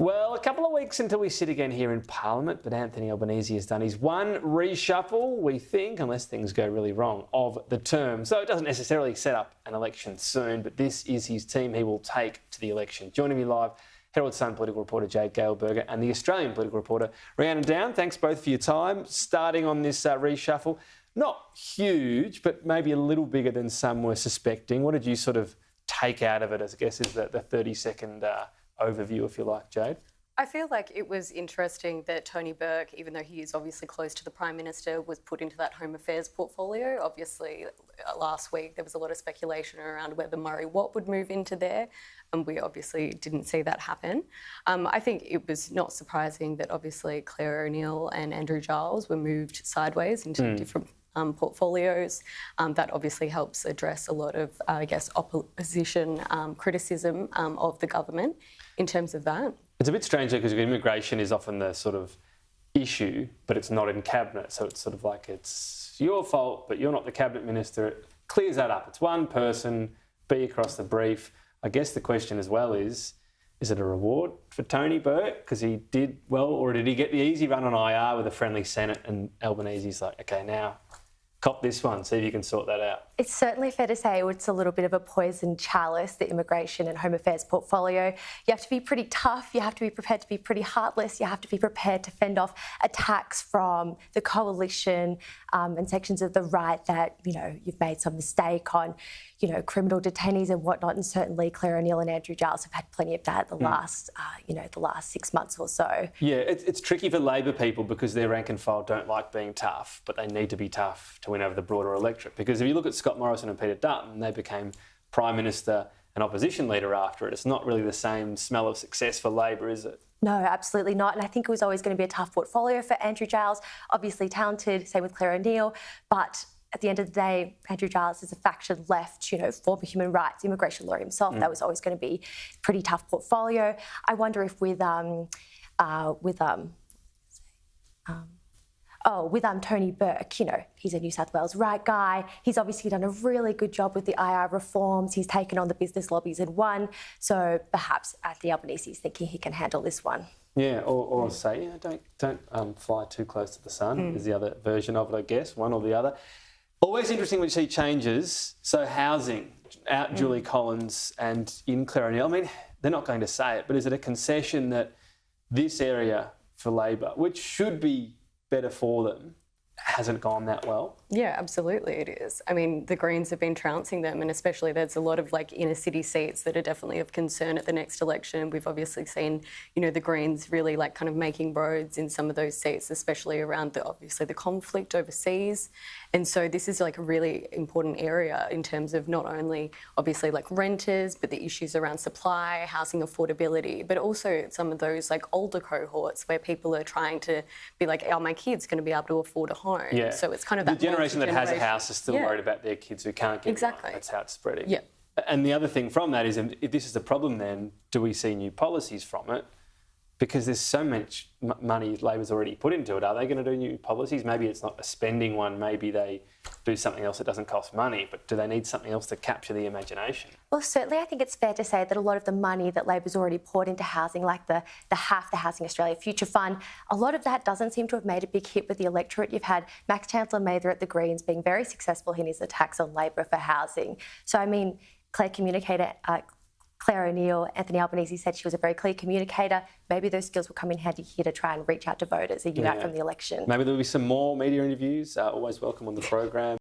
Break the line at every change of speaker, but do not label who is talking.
Well, a couple of weeks until we sit again here in Parliament, but Anthony Albanese has done his one reshuffle, we think, unless things go really wrong, of the term. So it doesn't necessarily set up an election soon, but this is his team he will take to the election. Joining me live, Herald Sun political reporter Jade Gale-Berger and the Australian political reporter Rhiannon Down. Thanks both for your time. Starting on this reshuffle, not huge, but maybe a little bigger than some were suspecting. What did you sort of take out of it, I guess, is the 30-second overview, if you like, Jade?
I feel like it was interesting that Tony Burke, even though he is obviously close to the Prime Minister, was put into that Home Affairs portfolio. Obviously, last week there was a lot of speculation around whether Murray Watt would move into there, and we obviously didn't see that happen. I think it was not surprising that obviously Claire O'Neill and Andrew Giles were moved sideways into different portfolios. That obviously helps address a lot of, I guess, opposition criticism of the government in terms of that.
It's a bit strange because immigration is often the sort of issue, but it's not in cabinet. So it's sort of like it's your fault, but you're not the cabinet minister. It clears that up. It's one person, be across the brief. I guess the question as well is it a reward for Tony Burke because he did well, or did he get the easy run on IR with a friendly Senate and Albanese's like, okay, now cop this one, see if you can sort that out?
It's certainly fair to say it's a little bit of a poisoned chalice, the immigration and home affairs portfolio. You have to be pretty tough, you have to be prepared to be pretty heartless, you have to be prepared to fend off attacks from the coalition and sections of the right that, you know, you've made some mistake on, you know, criminal detainees and whatnot, and certainly Claire O'Neill and Andrew Giles have had plenty of that the last 6 months or so.
Yeah, it's tricky for Labor people because their rank and file don't like being tough, but they need to be tough to win over the broader electorate. Because if you look at Scott Morrison and Peter Dutton, they became Prime Minister and Opposition Leader after it. It's not really the same smell of success for Labor, is it?
No, absolutely not. And I think it was always going to be a tough portfolio for Andrew Giles, obviously talented, same with Claire O'Neill, but at the end of the day, Andrew Giles is a faction left, you know, former human rights, immigration lawyer himself. That was always going to be a pretty tough portfolio. I wonder if with Tony Burke, you know, he's a New South Wales right guy. He's obviously done a really good job with the IR reforms. He's taken on the business lobbies and won. So perhaps Anthony Albanese is thinking he can handle this one.
Yeah, or say, don't fly too close to the sun is the other version of it, I guess, one or the other. Always interesting when you see changes. So housing, out Julie Collins and in Claire O'Neill. I mean, they're not going to say it, but is it a concession that this area for Labor, which should be better for them, hasn't gone that well?
Yeah, absolutely it is. I mean, the Greens have been trouncing them, and especially there's a lot of like inner city seats that are definitely of concern at the next election. We've obviously seen, you know, the Greens really like kind of making roads in some of those seats, especially around obviously the conflict overseas. And so this is like a really important area in terms of not only obviously like renters, but the issues around supply, housing affordability, but also some of those like older cohorts where people are trying to be like, are my kids going to be able to afford a home?
Yeah.
So it's kind of that
the generation that has a house is still worried about their kids who can't get one. That's how it's spreading.
Yeah.
And the other thing from that is, if this is the problem, then do we see new policies from it? Because there's so much money Labor's already put into it. Are they going to do new policies? Maybe it's not a spending one. Maybe they do something else that doesn't cost money. But do they need something else to capture the imagination?
Well, certainly I think it's fair to say that a lot of the money that Labor's already poured into housing, like the Housing Australia Future Fund, a lot of that doesn't seem to have made a big hit with the electorate. You've had Max Chancellor Mather at the Greens being very successful in his attacks on Labor for housing. So, I mean, Claire O'Neill, Anthony Albanese said she was a very clear communicator. Maybe those skills will come in handy here to try and reach out to voters a year out from the election.
Maybe there'll be some more media interviews. Always welcome on the program.